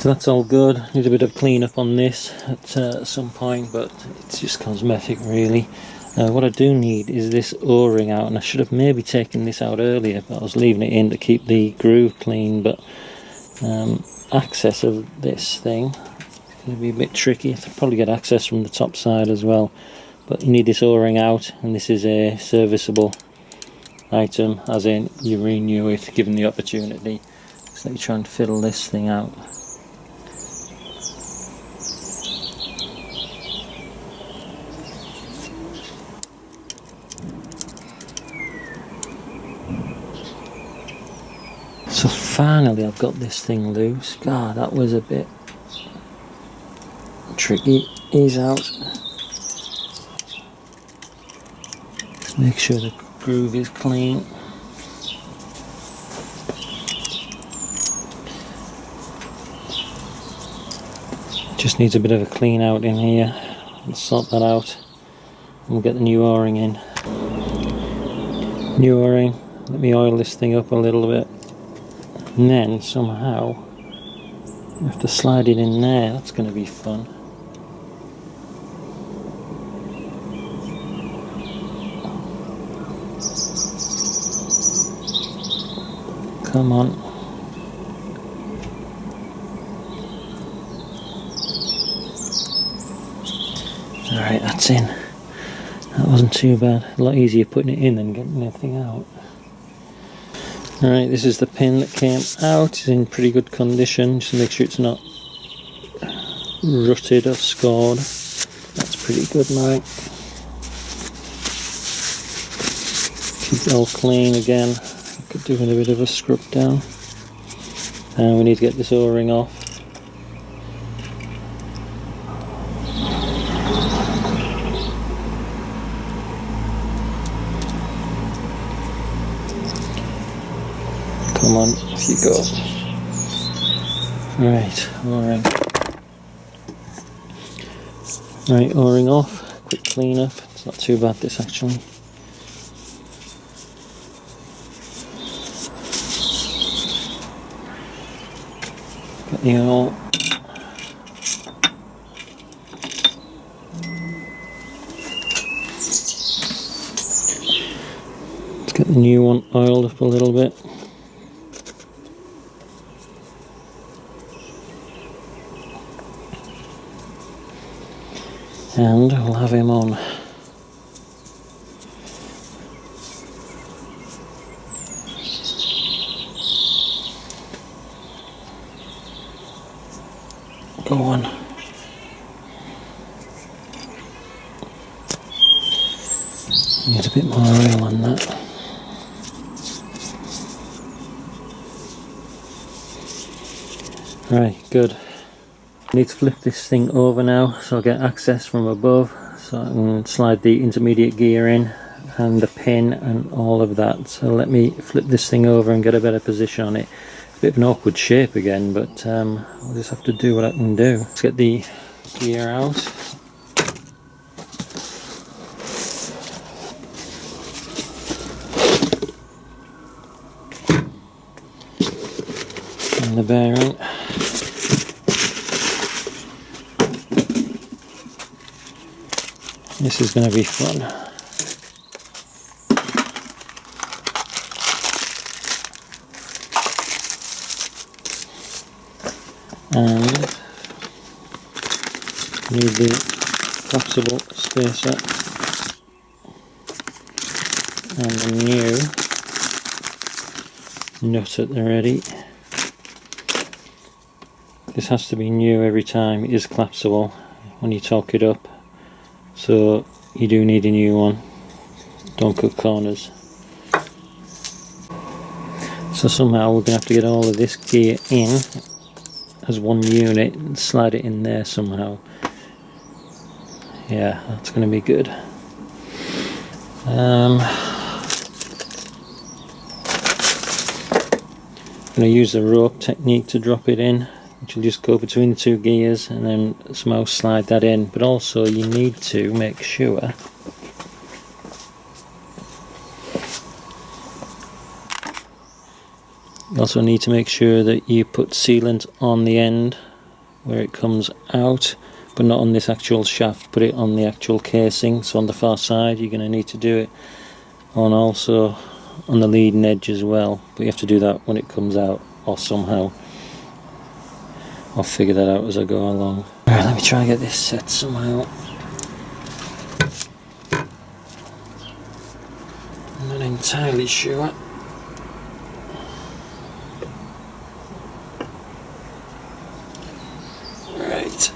So that's all good. Need a bit of clean up on this at some point, but it's just cosmetic really. What I do need is this O-ring out, and I should have maybe taken this out earlier, but I was leaving it in to keep the groove clean. But access of this thing is going to be a bit tricky. I'll probably get access from the top side as well, but you need this O-ring out, and this is a serviceable item, as in you renew it given the opportunity. So let me try and fiddle this thing out. So finally I've got this thing loose. God, that was a bit tricky. Ease out. Just make sure the groove is clean. Just needs a bit of a clean out in here. Let's sort that out and we'll get the new O-ring in. New O-ring. Let me oil this thing up a little bit. And then somehow I have to slide it in there. That's going to be fun. Come on. Alright, that's in. That wasn't too bad. A lot easier putting it in than getting everything out. Alright, this is the pin that came out. It's in pretty good condition. Just to make sure it's not rutted or scored. That's pretty good now. Keep it all clean again. Could do with a bit of a scrub down. And we need to get this O-ring off. Come on, off you go. Right, O-ring. Right, O-ring off. Quick clean up. It's not too bad this actually. Got the oil. Let's get the new one oiled up a little bit. And we'll have him on. Go on. Need a bit more oil on that. Right, good. I need to flip this thing over now so I get access from above, so I can slide the intermediate gear in and the pin and all of that. So let me flip this thing over and get a better position on it. It's a bit of an awkward shape again, but I'll just have to do what I can do. Let's get the gear out. And the bearing. This is going to be fun. And need the collapsible spacer and the new nut at the ready. This has to be new every time. It is collapsible when you torque it up. So you do need a new one. Don't cut corners. So somehow we're going to have to get all of this gear in as one unit and slide it in there somehow. Yeah, that's going to be good. I'm going to use the rope technique to drop it in, which will just go between the two gears and then somehow slide that in. But also you need to make sure that you put sealant on the end where it comes out, but not on this actual shaft. Put it on the actual casing, so on the far side you're going to need to do it on, also on the leading edge as well, but you have to do that when it comes out, or somehow I'll figure that out as I go along. Alright, let me try and get this set somehow. I'm not entirely sure. Right,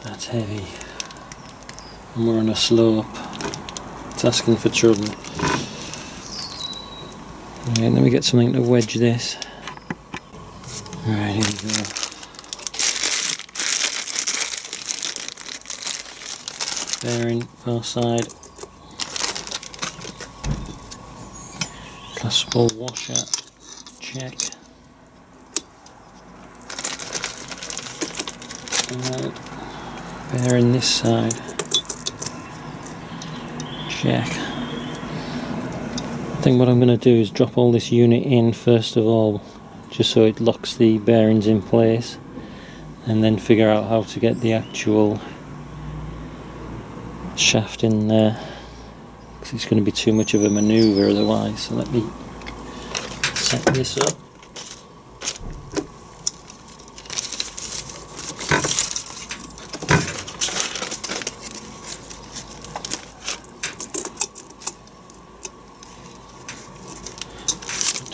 that's heavy, and we're on a slope. It's asking for trouble. Right, let me get something to wedge this. Right, here we go. Bearing, far side. Classical washer, check. Bearing this side, check. I think what I'm going to do is drop all this unit in first of all, just so it locks the bearings in place, and then figure out how to get the actual shaft in there, because it's going to be too much of a manoeuvre otherwise. So let me set this up.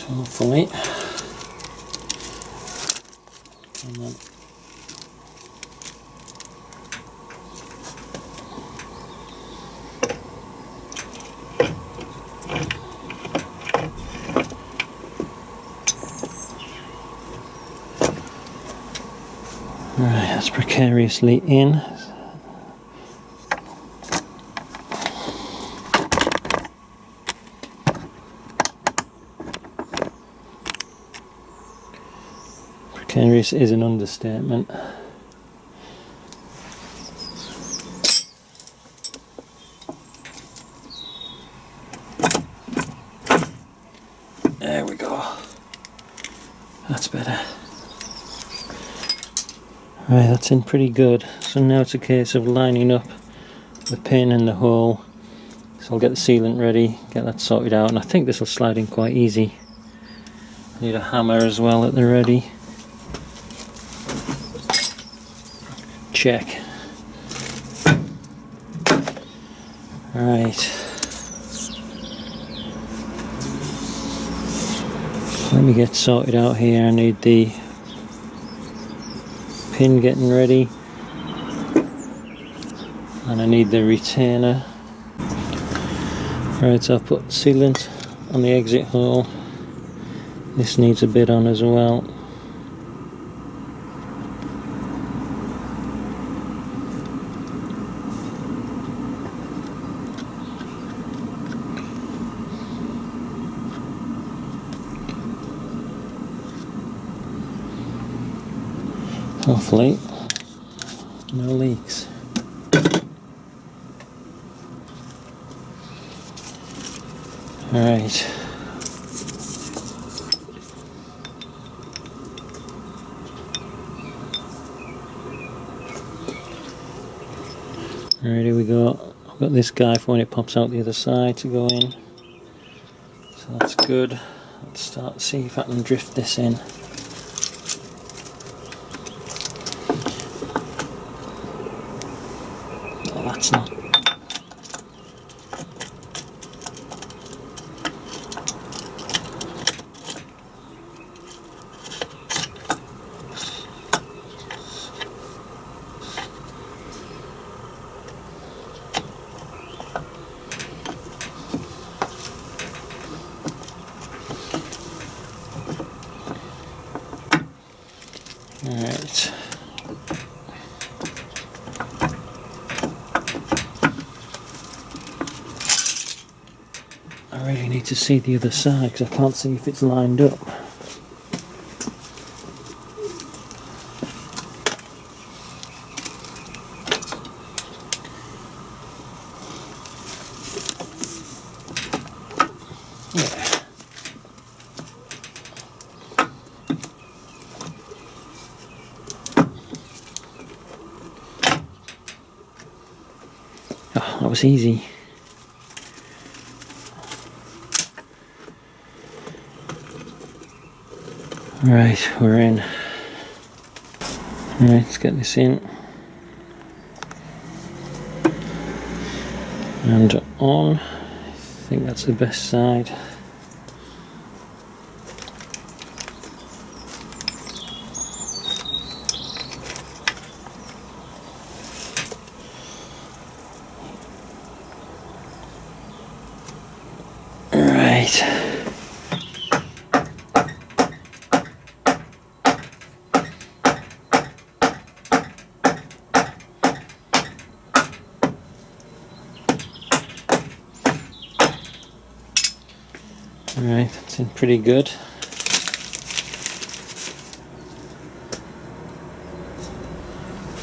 Hopefully. Come on. Right, that's precariously in. Precarious is an understatement. There we go. That's better. Right, that's in pretty good. So now it's a case of lining up the pin and the hole. So I'll get the sealant ready, get that sorted out, and I think this will slide in quite easy. I need a hammer as well at the ready. Check. Right. Let me get sorted out here. I need the pin getting ready, and I need the retainer. Right, so I've put sealant on the exit hole. This needs a bit on as well. Hopefully, no leaks. Alright. Alright, here we go. I've got this guy for when it pops out the other side to go in. So that's good. Let's start to see if I can drift this in. Oh, that's not. Alright. I really need to see the other side because I can't see if it's lined up. was easy. Right, we're in. Right, let's get this in. And on. I think that's the best side. Right. Alright, that's in pretty good.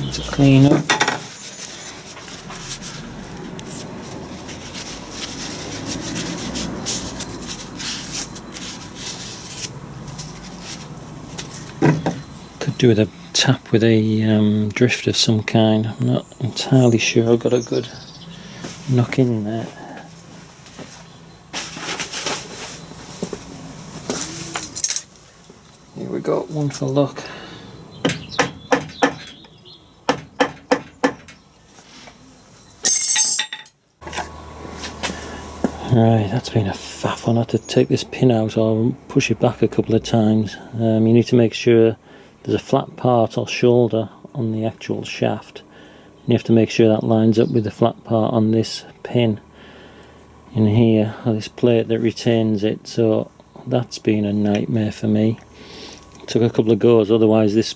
Need to clean up. Could do with a tap with a drift of some kind. I'm not entirely sure. I've got a good knock in there. Here we go, one for luck. Right, that's been a faff. I'll have to take this pin out or push it back a couple of times. You need to make sure there's a flat part or shoulder on the actual shaft. You have to make sure that lines up with the flat part on this pin in here, or this plate that retains it. So that's been a nightmare for me. Took a couple of goes, otherwise this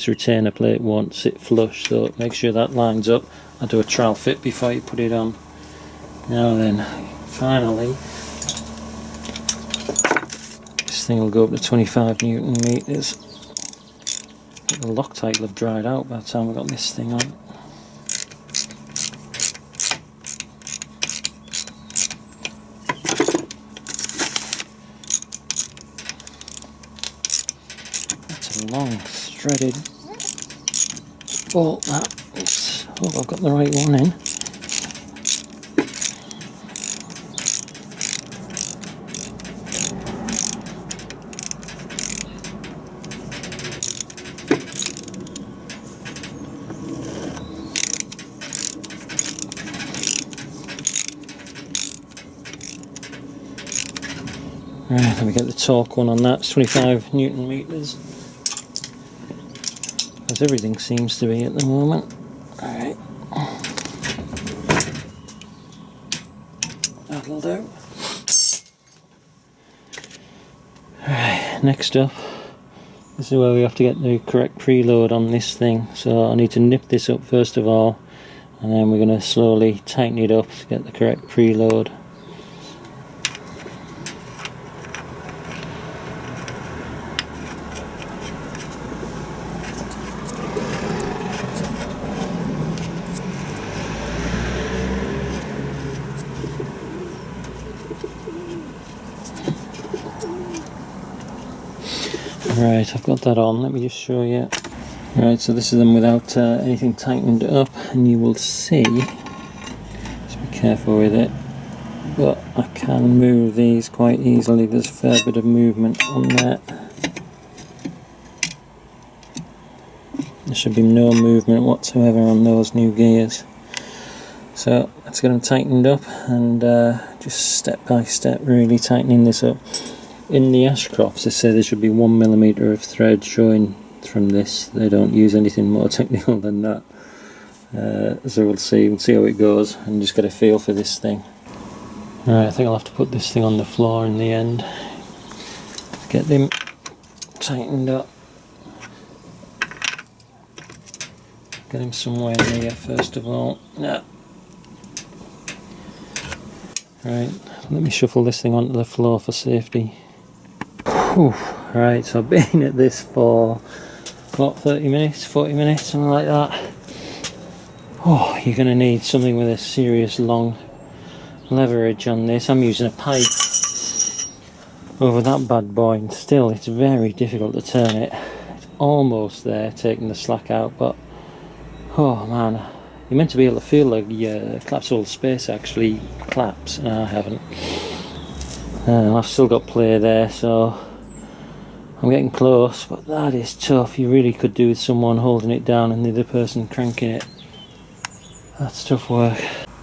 retainer plate won't sit flush, so make sure that lines up. I do a trial fit before you put it on. Now then, finally this thing will go up to 25 Newton meters. The Loctite will have dried out by the time we got this thing on. Long threaded bolt that. Oh, I've got the right one in. Right, let me get the torque one on that. It's 25 Newton meters. As everything seems to be at the moment. Alright. That'll do. Alright, next up, this is where we have to get the correct preload on this thing. So I need to nip this up first of all, and then we're going to slowly tighten it up to get the correct preload. Right, I've got that on, let me just show you. Right, so this is them without anything tightened up, and you will see, just be careful with it, but I can move these quite easily. There's a fair bit of movement on that. There should be no movement whatsoever on those new gears. So let's get them tightened up, and just step by step really tightening this up. In the Ashcrofts they say there should be 1mm of thread showing from this. They don't use anything more technical than that. So we'll see how it goes and just get a feel for this thing. Alright, I think I'll have to put this thing on the floor in the end. Get them tightened up. Get him somewhere near first of all. No. Right, let me shuffle this thing onto the floor for safety. Whew. Right, so I've been at this for what, 30 minutes, 40 minutes, something like that. Oh, you're going to need something with a serious long leverage on this. I'm using a pipe over that bad boy, and still it's very difficult to turn it. It's almost there, taking the slack out, but oh man, you're meant to be able to feel like your collapsible space actually collapse, and I haven't. I've still got play there, so I'm getting close, but that is tough. You really could do with someone holding it down and the other person cranking it. That's tough work.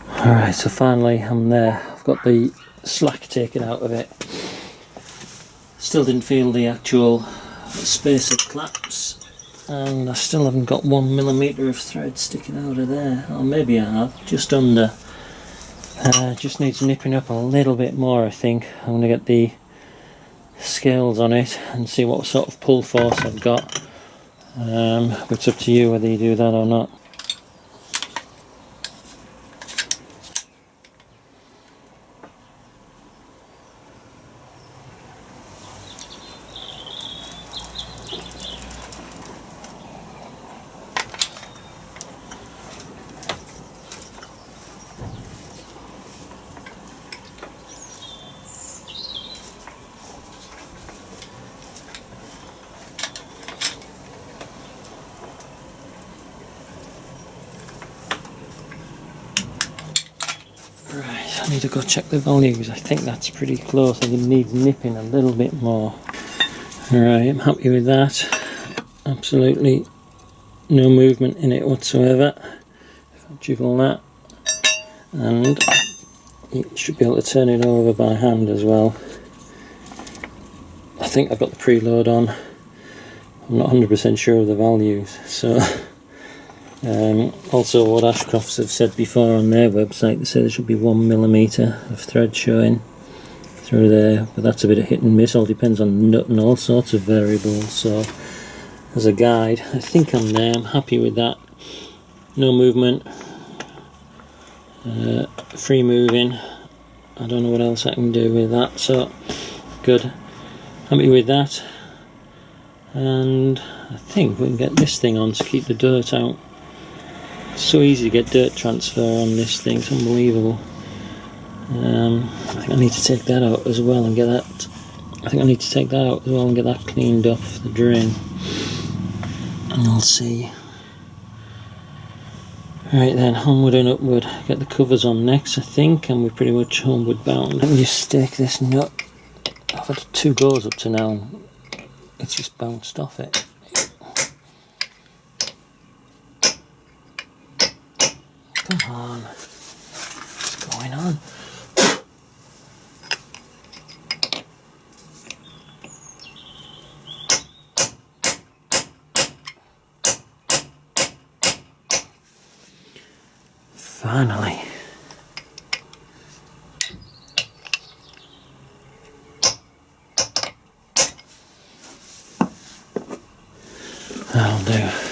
Alright, so finally I'm there. I've got the slack taken out of it. Still didn't feel the actual space of collapse, and I still haven't got 1mm of thread sticking out of there. Or maybe I have, just under. Just needs nipping up a little bit more, I think. I'm going to get the scales on it and see what sort of pull force I've got. But it's up to you whether you do that or not. Right, I need to go check the values. I think that's pretty close. I think it needs nipping a little bit more. Alright, I'm happy with that. Absolutely no movement in it whatsoever. If I jiggle that, and you should be able to turn it over by hand as well. I think I've got the preload on. I'm not 100% sure of the values, so also what Ashcrofts have said before on their website, they say there should be 1mm of thread showing through there, but that's a bit of hit and miss. All depends on the nut and all sorts of variables. So as a guide, I think I'm there. I'm happy with that. No movement, free moving. I don't know what else I can do with that, so good. Happy with that, and I think we can get this thing on to keep the dirt out. It's so easy to get dirt transfer on this thing, it's unbelievable. I think I need to take that out as well and get that. I think I need to take that out as well and get that cleaned off the drain. And we'll see. Right then, onward and upward. Get the covers on next, I think, and we're pretty much homeward bound. Let me just stake this nut. I've had 2 goes up to now and it's just bounced off it. Come on. What's going on? Finally. That'll do.